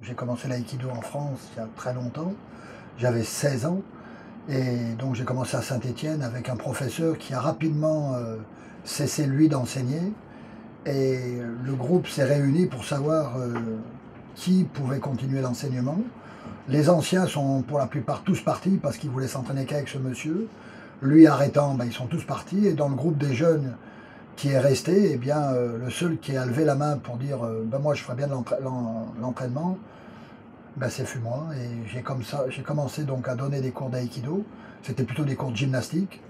J'ai commencé l'aïkido en France il y a très longtemps, j'avais 16 ans et donc j'ai commencé à Saint-Étienne avec un professeur qui a rapidement cessé lui d'enseigner et le groupe s'est réuni pour savoir qui pouvait continuer l'enseignement. Les anciens sont pour la plupart tous partis parce qu'ils voulaient s'entraîner qu'avec ce monsieur. Lui arrêtant, ben, ils sont tous partis et dans le groupe des jeunes qui est resté, eh bien, le seul qui a levé la main pour dire ben, moi je ferais bien de l'entraînement, ben, c'est fut moi. Et j'ai commencé donc à donner des cours d'aïkido. C'était plutôt des cours de gymnastique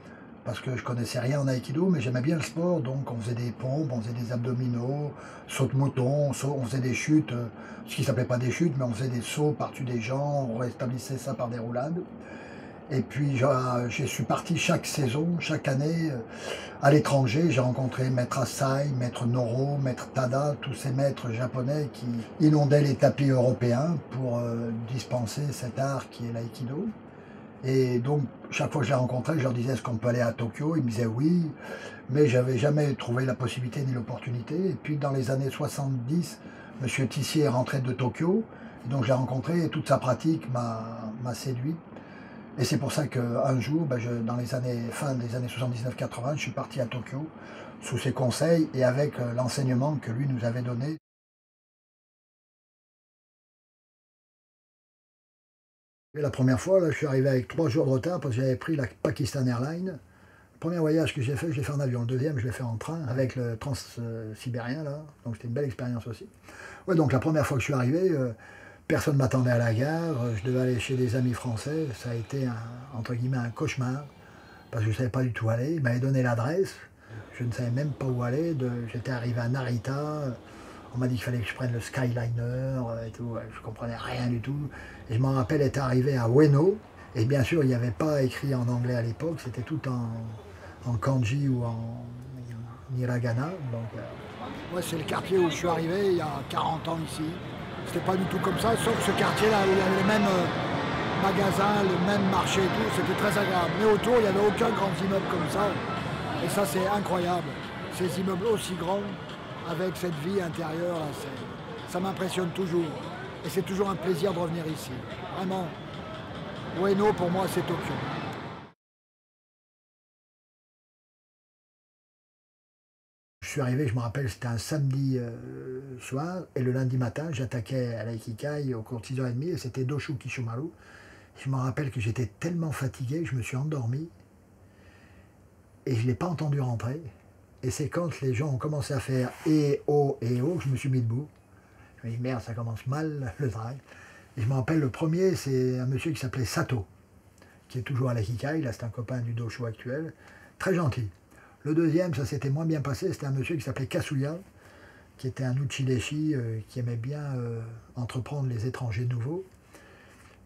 parce que je connaissais rien en aïkido, mais j'aimais bien le sport. Donc on faisait des pompes, on faisait des abdominaux, saut de mouton, on faisait des chutes, ce qui s'appelait pas des chutes, mais on faisait des sauts par-dessus des gens, on rétablissait ça par des roulades. Et puis je suis parti chaque saison, chaque année à l'étranger. J'ai rencontré Maître Asai, Maître Noro, Maître Tada, tous ces maîtres japonais qui inondaient les tapis européens pour dispenser cet art qui est l'aïkido. Et donc chaque fois que je les rencontrais, je leur disais est-ce qu'on peut aller à Tokyo? Ils me disaient oui, mais j'avais jamais trouvé la possibilité ni l'opportunité. Et puis dans les années 70, Monsieur Tissier est rentré de Tokyo, et donc je l'ai rencontré et toute sa pratique m'a séduit. Et c'est pour ça qu'un jour, ben dans les fin des années 79-80, je suis parti à Tokyo sous ses conseils et avec l'enseignement que lui nous avait donné. Et la première fois, là, je suis arrivé avec 3 jours de retard parce que j'avais pris la Pakistan Airlines. Le premier voyage que j'ai fait, je l'ai fait en avion. Le deuxième, je l'ai fait en train avec le Trans-Sibérien, là. Donc c'était une belle expérience aussi. Ouais, donc la première fois que je suis arrivé, personne ne m'attendait à la gare. Je devais aller chez des amis français. Ça a été, entre guillemets, un cauchemar parce que je ne savais pas du tout où aller. Ils m'avaient donné l'adresse. Je ne savais même pas où aller. J'étais arrivé à Narita. On m'a dit qu'il fallait que je prenne le Skyliner et tout. Je ne comprenais rien du tout. Et je m'en rappelle être arrivé à Ueno. Et bien sûr, il n'y avait pas écrit en anglais à l'époque. C'était tout en kanji ou en hiragana. Donc, ouais, c'est le quartier où je suis arrivé il y a 40 ans ici. C'était pas du tout comme ça, sauf ce quartier-là où il y avait les mêmes magasins, le même marché et tout. C'était très agréable. Mais autour, il n'y avait aucun grand immeuble comme ça. Et ça, c'est incroyable. Ces immeubles aussi grands, avec cette vie intérieure, là, ça m'impressionne toujours. Et c'est toujours un plaisir de revenir ici. Vraiment, Ueno, pour moi, c'est Tokyo. Je suis arrivé, je me rappelle, c'était un samedi soir, et le lundi matin, j'attaquais à l'Aikikai au cours de 6h30, et c'était Doshu Kishomaru. Je me rappelle que j'étais tellement fatigué que je me suis endormi, et je ne l'ai pas entendu rentrer. Et c'est quand les gens ont commencé à faire et oh que je me suis mis debout. Je me dis merde, ça commence mal le travail. Et je me rappelle, le premier, c'est un monsieur qui s'appelait Sato, qui est toujours à l'Aikikai, là c'est un copain du Doshu actuel, très gentil. Le deuxième, ça s'était moins bien passé, c'était un monsieur qui s'appelait Kasuya, qui était un uchideshi qui aimait bien entreprendre les étrangers nouveaux.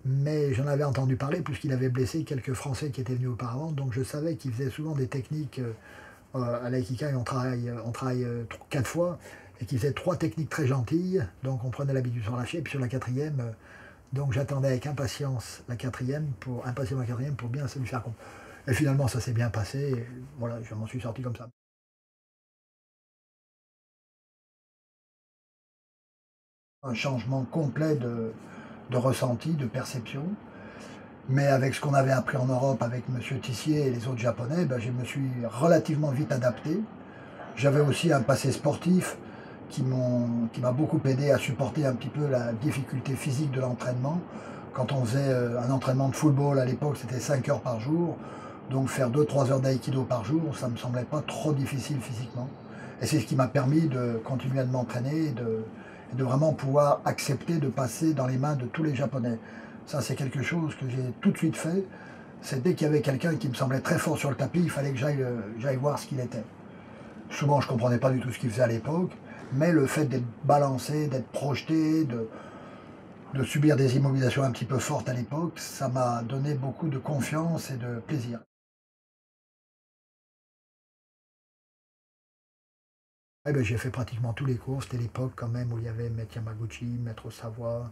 Mais j'en avais entendu parler puisqu'il avait blessé quelques Français qui étaient venus auparavant, donc je savais qu'il faisait souvent des techniques à l'Aikikai, on travaille 4 fois, et qu'il faisait 3 techniques très gentilles, donc on prenait l'habitude sur lâcher, et puis sur la quatrième, donc j'attendais avec impatience la quatrième pour bien se lui faire comprendre. Et finalement, ça s'est bien passé, et voilà, je m'en suis sorti comme ça. Un changement complet de ressenti, de perception. Mais avec ce qu'on avait appris en Europe avec M. Tissier et les autres Japonais, ben, je me suis relativement vite adapté. J'avais aussi un passé sportif qui m'a beaucoup aidé à supporter un petit peu la difficulté physique de l'entraînement. Quand on faisait un entraînement de football à l'époque, c'était 5 heures par jour. Donc faire 2-3 heures d'aïkido par jour, ça ne me semblait pas trop difficile physiquement. Et c'est ce qui m'a permis de continuer à m'entraîner et de vraiment pouvoir accepter de passer dans les mains de tous les Japonais. Ça, c'est quelque chose que j'ai tout de suite fait. C'est dès qu'il y avait quelqu'un qui me semblait très fort sur le tapis, il fallait que j'aille voir ce qu'il était. Souvent, je ne comprenais pas du tout ce qu'il faisait à l'époque, mais le fait d'être balancé, d'être projeté, de subir des immobilisations un petit peu fortes à l'époque, ça m'a donné beaucoup de confiance et de plaisir. Eh ben, j'ai fait pratiquement tous les cours, c'était l'époque quand même où il y avait Maître Yamaguchi, Maître Savoie,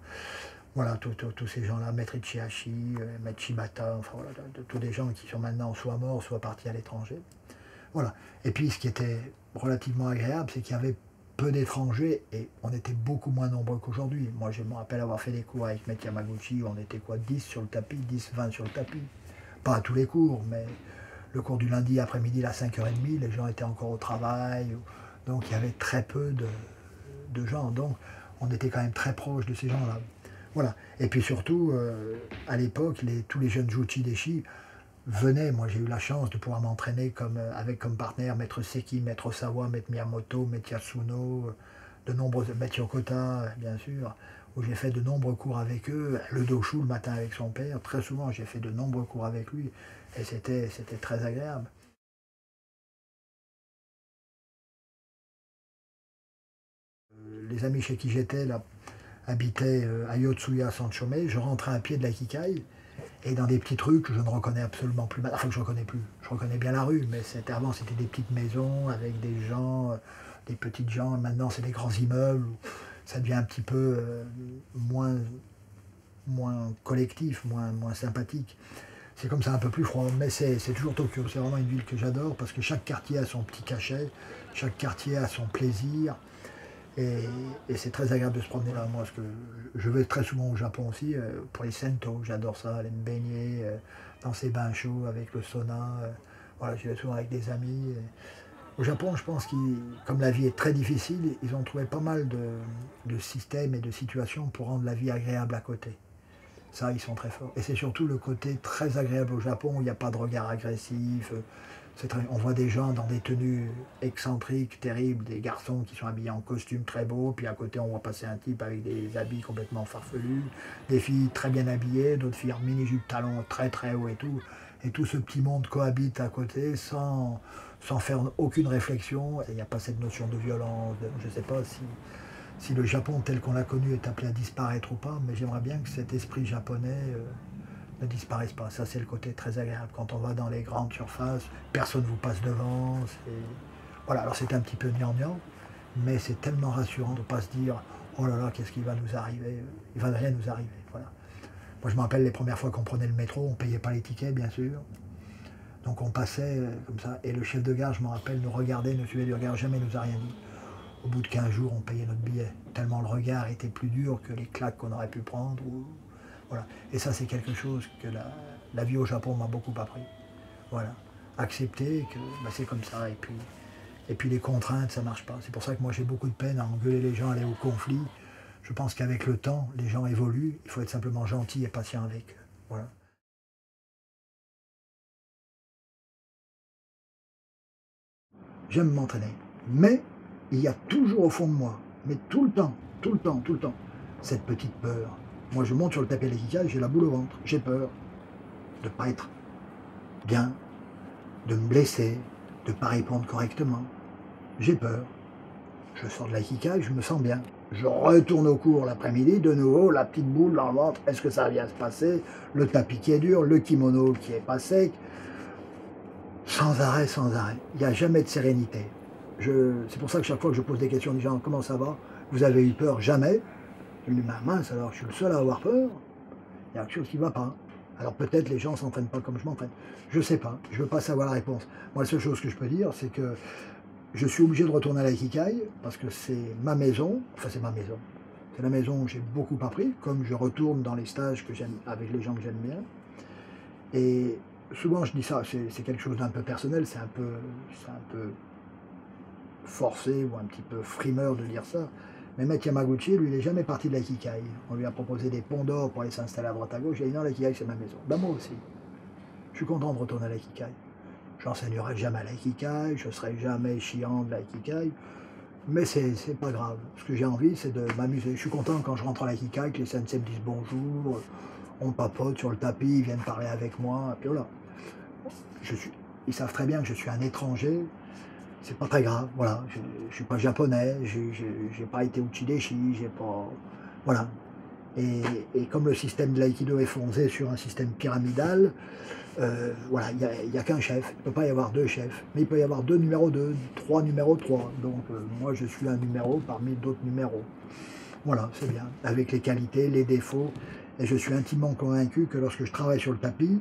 voilà, tous ces gens-là, Maître Ichihashi, Maître Shibata, enfin voilà, tous des gens qui sont maintenant soit morts, soit partis à l'étranger. Voilà. Et puis ce qui était relativement agréable, c'est qu'il y avait peu d'étrangers et on était beaucoup moins nombreux qu'aujourd'hui. Moi, je me rappelle avoir fait des cours avec Maître Yamaguchi, où on était quoi, 10 sur le tapis, 10, 20 sur le tapis. Pas à tous les cours, mais le cours du lundi après-midi à 5h30, les gens étaient encore au travail, donc il y avait très peu de gens. Donc on était quand même très proche de ces gens-là. Voilà. Et puis surtout, à l'époque, tous les jeunes Juchi Deshi venaient. Moi, j'ai eu la chance de pouvoir m'entraîner avec comme partenaire Maître Seki, Maître Osawa, Maître Miyamoto, Maître Yasuno, de nombreux Maître Yokota, bien sûr, où j'ai fait de nombreux cours avec eux. Le doshu le matin avec son père. Très souvent, j'ai fait de nombreux cours avec lui. Et c'était très agréable. Les amis chez qui j'étais là habitaient à Yotsuya Sanchome. Je rentrais à pied de l'Akikai et dans des petits trucs que je ne reconnais absolument plus. Enfin, que je ne reconnais plus. Je reconnais bien la rue, mais avant c'était des petites maisons avec des gens, des petites gens. Maintenant c'est des grands immeubles. Ça devient un petit peu moins collectif, moins sympathique. C'est comme ça un peu plus froid, mais c'est toujours Tokyo. C'est vraiment une ville que j'adore parce que chaque quartier a son petit cachet, chaque quartier a son plaisir. Et c'est très agréable de se promener là. Moi, parce que je vais très souvent au Japon aussi, pour les sento, j'adore ça, aller me baigner dans ces bains chauds avec le sauna. Voilà, j'y vais souvent avec des amis. Au Japon, je pense comme la vie est très difficile, ils ont trouvé pas mal de systèmes et de situations pour rendre la vie agréable à côté. Ça, ils sont très forts. Et c'est surtout le côté très agréable au Japon, où il n'y a pas de regard agressif. On voit des gens dans des tenues excentriques, terribles, des garçons qui sont habillés en costume très beau, puis à côté on voit passer un type avec des habits complètement farfelus, des filles très bien habillées, d'autres filles en mini-jupe talons très très haut et tout ce petit monde cohabite à côté sans faire aucune réflexion. Il n'y a pas cette notion de violence, je ne sais pas si le Japon tel qu'on l'a connu est appelé à disparaître ou pas, mais j'aimerais bien que cet esprit japonais ne disparaissent pas. Ça, c'est le côté très agréable. Quand on va dans les grandes surfaces, personne ne vous passe devant. Voilà, alors c'est un petit peu gnangnan, mais c'est tellement rassurant de ne pas se dire « Oh là là, qu'est-ce qui va nous arriver ?» Il ne va rien nous arriver. Voilà. Moi, je me rappelle les premières fois qu'on prenait le métro, on ne payait pas les tickets, bien sûr. Donc on passait comme ça, et le chef de gare, je me rappelle, nous regardait, nous suivait du regard, jamais nous a rien dit. Au bout de 15 jours, on payait notre billet, tellement le regard était plus dur que les claques qu'on aurait pu prendre. Voilà. Et ça, c'est quelque chose que la vie au Japon m'a beaucoup appris. Voilà. Accepter que c'est comme ça. Et puis les contraintes, ça ne marche pas. C'est pour ça que moi, j'ai beaucoup de peine à engueuler les gens, à aller au conflit. Je pense qu'avec le temps, les gens évoluent. Il faut être simplement gentil et patient avec eux. Voilà. J'aime m'entraîner. Mais il y a toujours au fond de moi, mais tout le temps, cette petite peur. Moi, je monte sur le tapis de l'Ikigai, j'ai la boule au ventre. J'ai peur de ne pas être bien, de me blesser, de ne pas répondre correctement. J'ai peur. Je sors de l'Ikigai, je me sens bien. Je retourne au cours l'après-midi, de nouveau, la petite boule dans le ventre. Est-ce que ça va bien se passer? Le tapis qui est dur, le kimono qui n'est pas sec. Sans arrêt, sans arrêt. Il n'y a jamais de sérénité. C'est pour ça que chaque fois que je pose des questions aux gens, comment ça va? Vous avez eu peur? Jamais. Je me dis, mince, alors je suis le seul à avoir peur. Il y a quelque chose qui ne va pas. Alors peut-être les gens ne s'entraînent pas comme je m'entraîne. Je ne sais pas, je ne veux pas savoir la réponse. Moi, la seule chose que je peux dire, c'est que je suis obligé de retourner à l'Ikigai, parce que c'est ma maison, enfin c'est ma maison. C'est la maison où j'ai beaucoup appris, comme je retourne dans les stages que j'aime avec les gens que j'aime bien. Et souvent je dis ça, c'est quelque chose d'un peu personnel, c'est un peu forcé ou un petit peu frimeur de dire ça. Mais Maître Yamaguchi, lui, il n'est jamais parti de l'Ikigai. On lui a proposé des ponts d'or pour aller s'installer à droite à gauche. Il a dit non, l'Ikigai, c'est ma maison. Ben moi aussi. Je suis content de retourner à l'Ikigai. J'enseignerai jamais à l'Ikigai, je ne serai jamais chiant de l'Ikigai. Mais c'est pas grave. Ce que j'ai envie, c'est de m'amuser. Je suis content quand je rentre à l'Ikigai, que les sensei me disent bonjour, on papote sur le tapis, ils viennent parler avec moi, et puis voilà. Ils savent très bien que je suis un étranger. C'est pas très grave, voilà, je suis pas japonais, j'ai pas été Uchideshi, j'ai pas... Voilà. Et comme le système de l'aïkido est fondé sur un système pyramidal, voilà, il n'y a qu'un chef, il ne peut pas y avoir deux chefs, mais il peut y avoir deux numéros 2, trois numéros 3, donc moi je suis un numéro parmi d'autres numéros. Voilà, c'est bien, avec les qualités, les défauts, et je suis intimement convaincu que lorsque je travaille sur le tapis,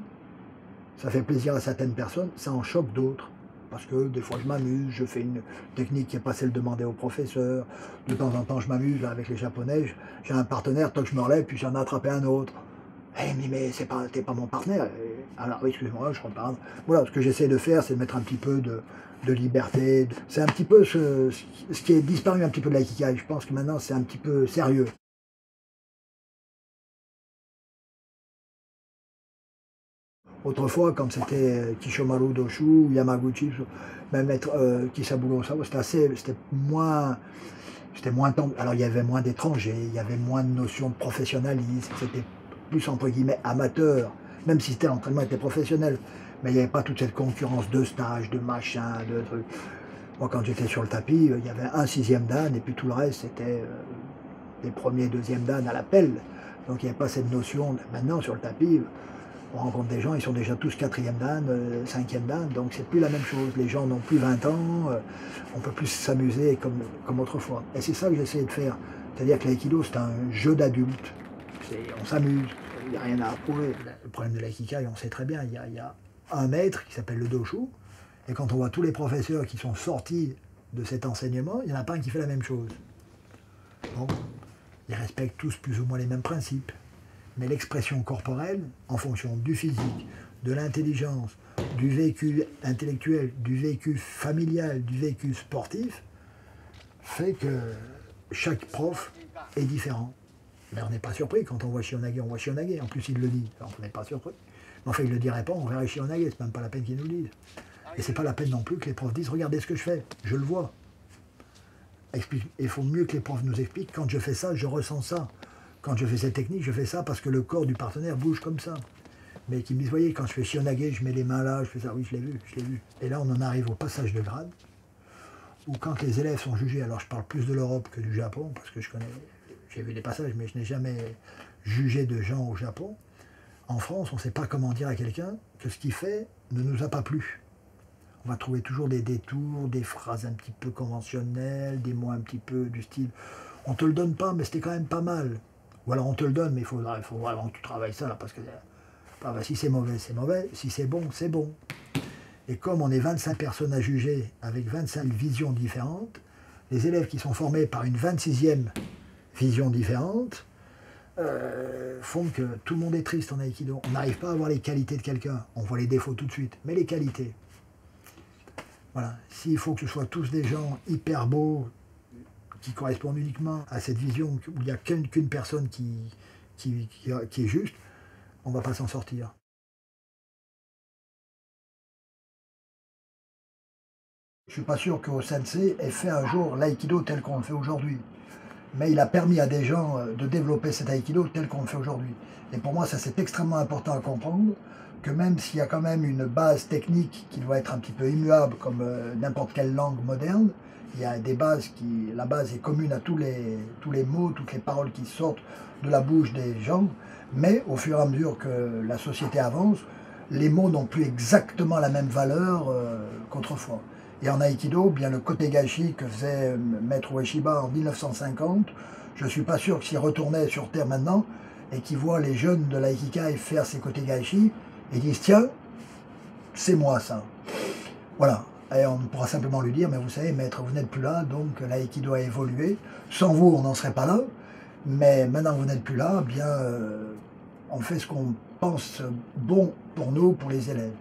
ça fait plaisir à certaines personnes, ça en choque d'autres. parce que des fois je m'amuse, je fais une technique qui n'est pas celle demandée au professeur. De temps en temps je m'amuse avec les Japonais, j'ai un partenaire, tant que je me relève, puis j'en ai attrapé un autre. Eh mais t'es pas mon partenaire. Alors oui, excuse-moi, je repars. Voilà, ce que j'essaie de faire, c'est de mettre un petit peu de liberté. C'est un petit peu ce qui est disparu un petit peu de l'aïkikai. Je pense que maintenant c'est un petit peu sérieux. Autrefois, quand c'était Kishomaru Doshu, Yamaguchi, même être Kisaburo Osawa, c'était moins tendu. Alors il y avait moins d'étrangers, il y avait moins de notions de professionnalisme, c'était plus entre guillemets amateur, même si l'entraînement était professionnel. Mais il n'y avait pas toute cette concurrence de stages, de machins, de trucs. Moi quand j'étais sur le tapis, il y avait un sixième dan et puis tout le reste c'était des premiers, deuxièmes dan à l'appel. Donc il n'y avait pas cette notion. Maintenant sur le tapis, on rencontre des gens, ils sont déjà tous quatrième dan, cinquième dan, donc c'est plus la même chose. Les gens n'ont plus 20 ans, on peut plus s'amuser comme autrefois. Et c'est ça que j'essaie de faire. C'est-à-dire que l'aïkido, c'est un jeu d'adulte. On s'amuse, il n'y a rien à approuver. Le problème de l'aïkikai, on sait très bien, il y a un maître qui s'appelle le doshu, et quand on voit tous les professeurs qui sont sortis de cet enseignement, il n'y en a pas un qui fait la même chose. Bon, ils respectent tous plus ou moins les mêmes principes. Mais l'expression corporelle, en fonction du physique, de l'intelligence, du vécu intellectuel, du vécu familial, du vécu sportif, fait que chaque prof est différent. Mais on n'est pas surpris quand on voit Shihonage, on voit Shihonage. En plus, il le dit, alors on n'est pas surpris. Mais enfin, il ne le dirait pas, on verrait Shihonage, c'est même pas la peine qu'il nous le dise. Et c'est pas la peine non plus que les profs disent, regardez ce que je fais, je le vois. Il faut mieux que les profs nous expliquent, quand je fais ça, je ressens ça. Quand je fais cette technique, je fais ça parce que le corps du partenaire bouge comme ça. Mais qui me disent, voyez, quand je fais Shihonage, je mets les mains là, je fais ça, oui, je l'ai vu, je l'ai vu. Et là, on en arrive au passage de grade, où quand les élèves sont jugés, alors je parle plus de l'Europe que du Japon, parce que j'ai vu des passages, mais je n'ai jamais jugé de gens au Japon. En France, on ne sait pas comment dire à quelqu'un que ce qu'il fait ne nous a pas plu. On va trouver toujours des détours, des phrases un petit peu conventionnelles, des mots un petit peu du style « on te le donne pas, mais c'était quand même pas mal ». Ou alors on te le donne, mais il faut vraiment que tu travailles ça, là, parce que si c'est mauvais, c'est mauvais, si c'est bon, c'est bon. Et comme on est 25 personnes à juger, avec 25 visions différentes, les élèves qui sont formés par une 26e vision différente font que tout le monde est triste en aïkido. On n'arrive pas à voir les qualités de quelqu'un, on voit les défauts tout de suite, mais les qualités. Voilà, s'il faut que ce soit tous des gens hyper beaux, qui correspondent uniquement à cette vision où il n'y a qu'une personne qui est juste, on ne va pas s'en sortir. Je ne suis pas sûr qu'au Sensei ait fait un jour l'aïkido tel qu'on le fait aujourd'hui. Mais il a permis à des gens de développer cet aïkido tel qu'on le fait aujourd'hui. Et pour moi, ça c'est extrêmement important à comprendre, que même s'il y a quand même une base technique qui doit être un petit peu immuable comme n'importe quelle langue moderne, il y a des bases la base est commune à tous les mots, toutes les paroles qui sortent de la bouche des gens, mais au fur et à mesure que la société avance, les mots n'ont plus exactement la même valeur qu'autrefois. Et en aïkido, bien le kotegaeshi que faisait Maître Ueshiba en 1950, je ne suis pas sûr que s'il retournait sur Terre maintenant et qu'il voit les jeunes de l'aïkikai faire ces kotegaeshi, ils disent tiens, c'est moi ça. Voilà. Et on pourra simplement lui dire, mais vous savez, maître, vous n'êtes plus là, donc l'aïkido a évolué. Sans vous, on n'en serait pas là. Mais maintenant que vous n'êtes plus là, bien, on fait ce qu'on pense bon pour nous, pour les élèves.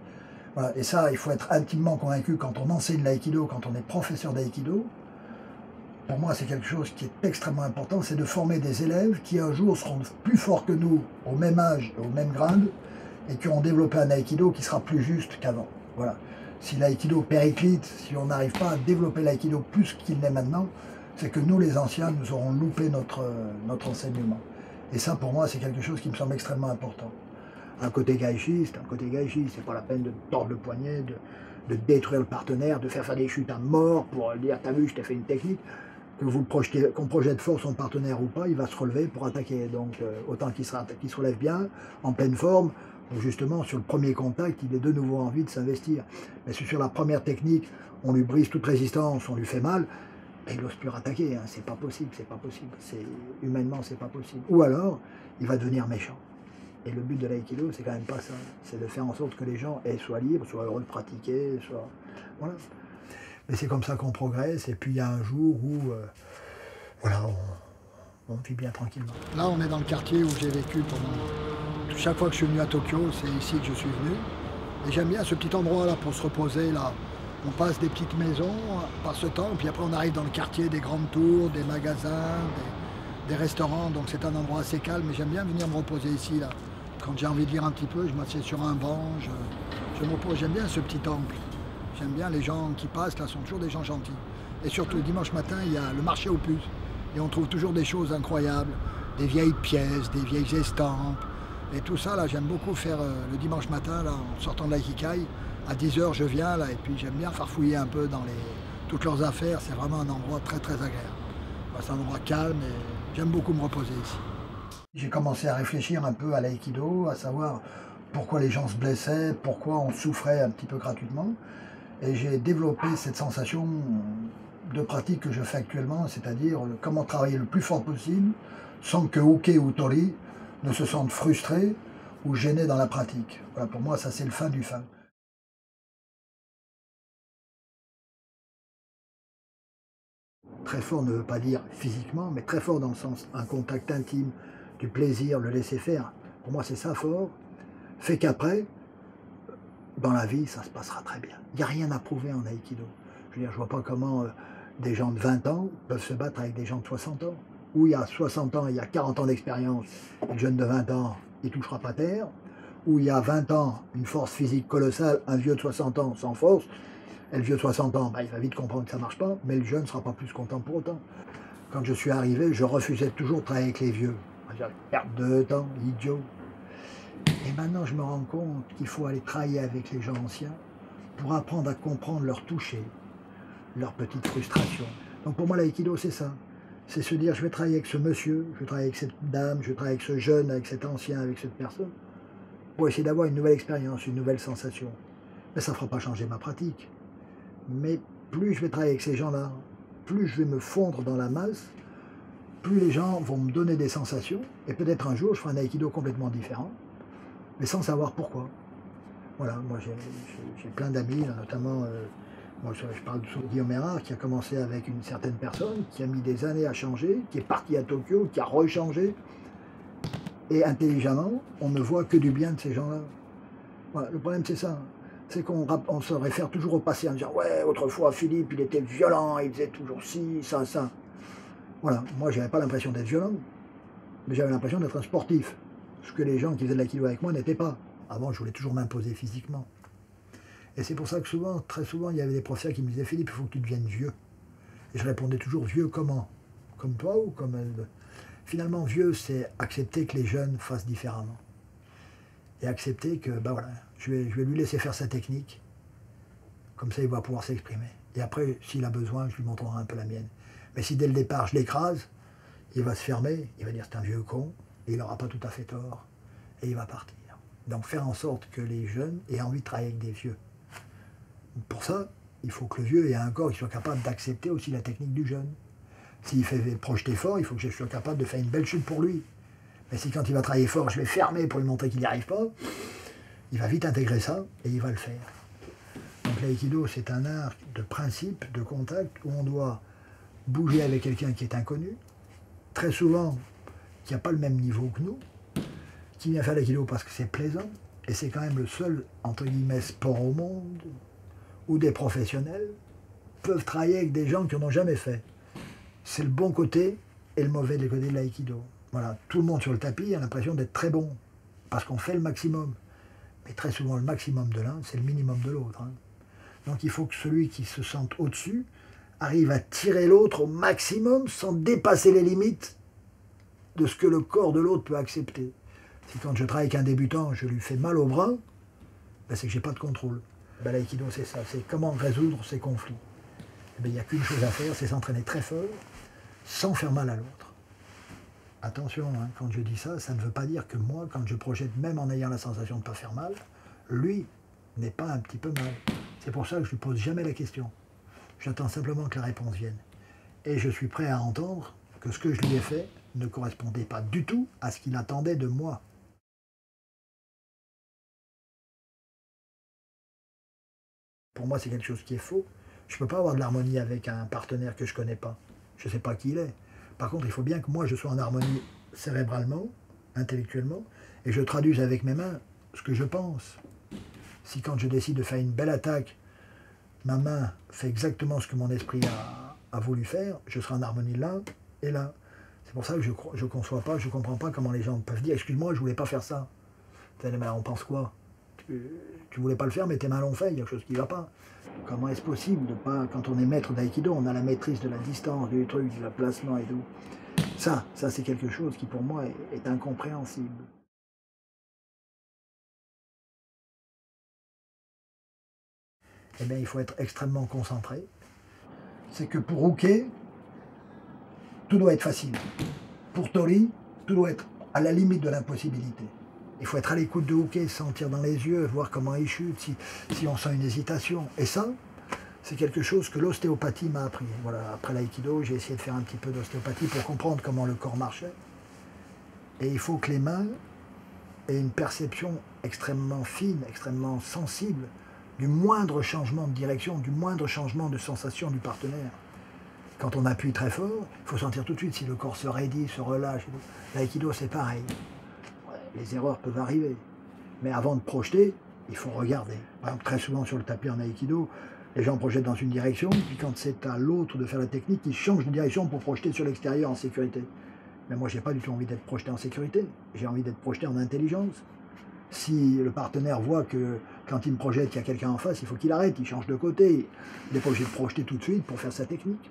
Voilà. Et ça, il faut être intimement convaincu quand on enseigne l'aïkido, quand on est professeur d'aïkido. Pour moi, c'est quelque chose qui est extrêmement important, c'est de former des élèves qui un jour seront plus forts que nous, au même âge, au même grade, et qui auront développé un aïkido qui sera plus juste qu'avant. Voilà. Si l'aïkido périclite, si on n'arrive pas à développer l'aïkido plus qu'il n'est maintenant, c'est que nous, les anciens, nous aurons loupé notre enseignement. Et ça, pour moi, c'est quelque chose qui me semble extrêmement important. Un kotegaeshi, c'est un kotegaeshi, c'est pas la peine de tordre le poignet, de détruire le partenaire, de faire des chutes à mort pour dire, t'as vu, je t'ai fait une technique. Qu'on projette fort son partenaire ou pas, il va se relever pour attaquer. Donc autant qu'il se relève bien, en pleine forme. Donc justement, sur le premier contact, il est de nouveau envie de s'investir. Mais si sur la première technique, on lui brise toute résistance, on lui fait mal, ben, il n'ose plus rattaquer. Hein. C'est pas possible, c'est pas possible. Humainement, c'est pas possible. Ou alors, il va devenir méchant. Et le but de l'aïkido, c'est quand même pas ça. C'est de faire en sorte que les gens soient libres, soient heureux de pratiquer, Voilà. Mais c'est comme ça qu'on progresse, et puis il y a un jour où voilà, on vit bien tranquillement. Là, on est dans le quartier où j'ai vécu pendant... Chaque fois que je suis venu à Tokyo, c'est ici que je suis venu. Et j'aime bien ce petit endroit-là pour se reposer. Là, on passe des petites maisons par ce temps, puis après on arrive dans le quartier des grandes tours, des magasins, des restaurants. Donc c'est un endroit assez calme, mais j'aime bien venir me reposer ici. Là. Quand j'ai envie de lire un petit peu, je m'assieds sur un banc, je me repose. J'aime bien ce petit temple. J'aime bien les gens qui passent, là, sont toujours des gens gentils. Et surtout, le dimanche matin, il y a le marché aux puces. Et on trouve toujours des choses incroyables, des vieilles pièces, des vieilles estampes. Et tout ça, là, j'aime beaucoup faire le dimanche matin, là, en sortant de l'Aikikai. À 10 h, je viens, là, et puis j'aime bien farfouiller un peu dans toutes leurs affaires. C'est vraiment un endroit très, très agréable. C'est un endroit calme et j'aime beaucoup me reposer ici. J'ai commencé à réfléchir un peu à l'aïkido, à savoir pourquoi les gens se blessaient, pourquoi on souffrait un petit peu gratuitement. Et j'ai développé cette sensation de pratique que je fais actuellement, c'est-à-dire comment travailler le plus fort possible sans que Uke ou Tori ne se sentent frustrés ou gênés dans la pratique. Voilà, pour moi, ça c'est le fin du fin. Très fort ne veut pas dire physiquement, mais très fort dans le sens un contact intime, du plaisir, le laisser faire. Pour moi, c'est ça fort. Fait qu'après, dans la vie, ça se passera très bien. Il n'y a rien à prouver en aïkido. Je veux dire, je vois pas comment des gens de 20 ans peuvent se battre avec des gens de 60 ans. Ou il y a 60 ans, il y a 40 ans d'expérience, et le jeune de 20 ans, il ne touchera pas terre. Ou il y a 20 ans, une force physique colossale, un vieux de 60 ans sans force, et le vieux de 60 ans, bah, il va vite comprendre que ça ne marche pas, mais le jeune ne sera pas plus content pour autant. Quand je suis arrivé, je refusais toujours de travailler avec les vieux. Perte de temps, idiot. Et maintenant, je me rends compte qu'il faut aller travailler avec les gens anciens pour apprendre à comprendre leur toucher, leurs petites frustrations. Donc pour moi, l'aïkido, c'est ça. C'est se dire, je vais travailler avec ce monsieur, je vais travailler avec cette dame, je vais travailler avec ce jeune, avec cet ancien, avec cette personne, pour essayer d'avoir une nouvelle expérience, une nouvelle sensation. Mais ça ne fera pas changer ma pratique. Mais plus je vais travailler avec ces gens-là, plus je vais me fondre dans la masse, plus les gens vont me donner des sensations, et peut-être un jour, je ferai un aïkido complètement différent, mais sans savoir pourquoi. Voilà, moi j'ai plein d'amis, notamment, moi je parle de Guillaume Erard, qui a commencé avec une certaine personne, qui a mis des années à changer, qui est parti à Tokyo, qui a rechangé, et intelligemment, on ne voit que du bien de ces gens-là. Voilà, le problème c'est ça, c'est qu'on se réfère toujours au passé en disant « Ouais, autrefois Philippe, il était violent, il faisait toujours ci, ça, ça ». Voilà, moi j'avais pas l'impression d'être violent, mais j'avais l'impression d'être un sportif, ce que les gens qui faisaient de l'aïkido avec moi n'étaient pas. Avant, je voulais toujours m'imposer physiquement. Et c'est pour ça que souvent, très souvent, il y avait des professeurs qui me disaient « Philippe, il faut que tu deviennes vieux ». Et je répondais toujours « Vieux comment ? Comme toi ou comme elle ?» Finalement, vieux, c'est accepter que les jeunes fassent différemment. Et accepter que, ben voilà, je vais lui laisser faire sa technique. Comme ça, il va pouvoir s'exprimer. Et après, s'il a besoin, je lui montrerai un peu la mienne. Mais si dès le départ, je l'écrase, il va se fermer, il va dire « C'est un vieux con », et il n'aura pas tout à fait tort, et il va partir. Donc faire en sorte que les jeunes aient envie de travailler avec des vieux. Pour ça, il faut que le vieux ait un corps qui soit capable d'accepter aussi la technique du jeune. S'il fait projeter fort, il faut que je sois capable de faire une belle chute pour lui. Mais si quand il va travailler fort, je vais fermer pour lui montrer qu'il n'y arrive pas, il va vite intégrer ça et il va le faire. Donc l'aïkido, c'est un art de principe, de contact, où on doit bouger avec quelqu'un qui est inconnu, très souvent qui n'a pas le même niveau que nous, qui vient faire l'aïkido parce que c'est plaisant, et c'est quand même le seul, entre guillemets, sport au monde où des professionnels peuvent travailler avec des gens qui n'en ont jamais fait. C'est le bon côté et le mauvais côté de l'aïkido. Voilà, tout le monde sur le tapis a l'impression d'être très bon, parce qu'on fait le maximum. Mais très souvent, le maximum de l'un, c'est le minimum de l'autre. Hein. Donc il faut que celui qui se sente au-dessus arrive à tirer l'autre au maximum sans dépasser les limites de ce que le corps de l'autre peut accepter. Si quand je travaille avec un débutant, je lui fais mal au bras, ben c'est que j'ai pas de contrôle. Ben, l'aïkido, c'est ça, c'est comment résoudre ces conflits. Ben, il n'y a qu'une chose à faire, c'est s'entraîner très fort, sans faire mal à l'autre. Attention, hein, quand je dis ça, ça ne veut pas dire que moi, quand je projette, même en ayant la sensation de ne pas faire mal, lui n'est pas un petit peu mal. C'est pour ça que je ne lui pose jamais la question. J'attends simplement que la réponse vienne. Et je suis prêt à entendre que ce que je lui ai fait ne correspondait pas du tout à ce qu'il attendait de moi. Pour moi, c'est quelque chose qui est faux. Je ne peux pas avoir de l'harmonie avec un partenaire que je ne connais pas. Je ne sais pas qui il est. Par contre, il faut bien que moi, je sois en harmonie cérébralement, intellectuellement, et je traduise avec mes mains ce que je pense. Si quand je décide de faire une belle attaque, ma main fait exactement ce que mon esprit a voulu faire, je serai en harmonie là et là. C'est pour ça que je ne conçois pas, je ne comprends pas comment les gens peuvent dire « Excuse-moi, je ne voulais pas faire ça ». Mais on pense quoi? Tu voulais pas le faire, mais tes mains l'ont fait, il y a quelque chose qui ne va pas. Comment est-ce possible de pas, quand on est maître d'aïkido, on a la maîtrise de la distance, du truc, du placement et tout. Ça c'est quelque chose qui pour moi est incompréhensible. Eh bien, il faut être extrêmement concentré. C'est que pour Uke, tout doit être facile. Pour Tori, tout doit être à la limite de l'impossibilité. Il faut être à l'écoute de Uke, sentir dans les yeux, voir comment il chute, si on sent une hésitation. Et ça, c'est quelque chose que l'ostéopathie m'a appris. Voilà, après l'aïkido, j'ai essayé de faire un petit peu d'ostéopathie pour comprendre comment le corps marchait. Et il faut que les mains aient une perception extrêmement fine, extrêmement sensible du moindre changement de direction, du moindre changement de sensation du partenaire. Quand on appuie très fort, il faut sentir tout de suite si le corps se raidit, se relâche. L'aïkido, c'est pareil. Les erreurs peuvent arriver. Mais avant de projeter, il faut regarder. Par exemple, très souvent sur le tapis en aïkido, les gens projettent dans une direction, puis quand c'est à l'autre de faire la technique, ils changent de direction pour projeter sur l'extérieur en sécurité. Mais moi, j'ai pas du tout envie d'être projeté en sécurité. J'ai envie d'être projeté en intelligence. Si le partenaire voit que quand il me projette, il y a quelqu'un en face, il faut qu'il arrête, il change de côté. Il n'est pas obligé de projeter tout de suite pour faire sa technique.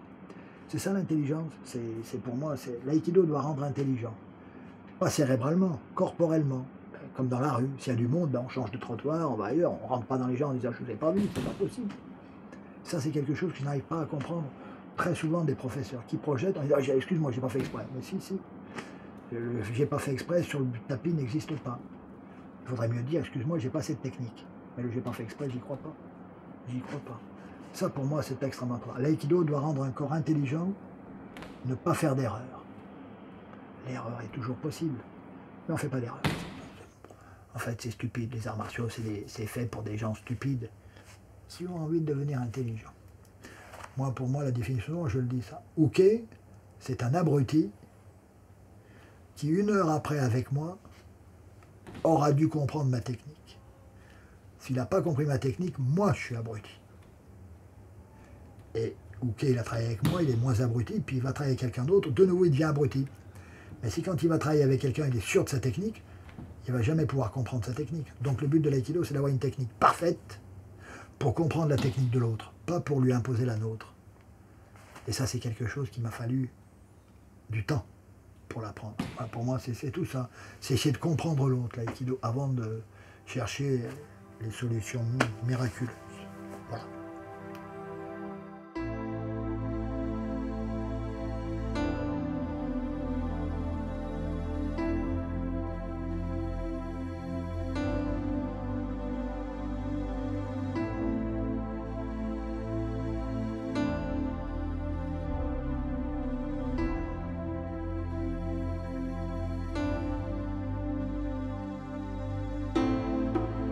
C'est ça l'intelligence. C'est pour moi, l'aïkido doit rendre intelligent. Pas cérébralement, corporellement. Comme dans la rue, s'il y a du monde, ben on change de trottoir, on va ailleurs, on ne rentre pas dans les gens en disant je ne vous ai pas vu, c'est pas possible. Ça c'est quelque chose que je n'arrive pas à comprendre très souvent des professeurs qui projettent en disant excuse-moi, j'ai pas fait exprès. Mais si, j'ai pas fait exprès sur le tapis n'existe pas. Il faudrait mieux dire excuse-moi, j'ai pas cette technique. Mais le j'ai pas fait exprès, j'y crois pas. J'y crois pas. Ça pour moi c'est extrêmement important. L'aïkido doit rendre un corps intelligent, ne pas faire d'erreur. L'erreur est toujours possible, mais on ne fait pas d'erreur. En fait, c'est stupide. Les arts martiaux, c'est fait pour des gens stupides qui ont envie de devenir intelligents. Moi, pour moi, la définition, je le dis ça. Uke, c'est un abruti qui, 1 heure après avec moi, aura dû comprendre ma technique. S'il n'a pas compris ma technique, moi, je suis abruti. Et Uke, il a travaillé avec moi, il est moins abruti, puis il va travailler avec quelqu'un d'autre, de nouveau, il devient abruti. Mais si quand il va travailler avec quelqu'un, il est sûr de sa technique, il ne va jamais pouvoir comprendre sa technique. Donc le but de l'aïkido, c'est d'avoir une technique parfaite pour comprendre la technique de l'autre, pas pour lui imposer la nôtre. Et ça, c'est quelque chose qui m'a fallu du temps pour l'apprendre. Enfin, pour moi, c'est tout ça. C'est essayer de comprendre l'autre, l'aïkido, avant de chercher les solutions miraculeuses. Voilà.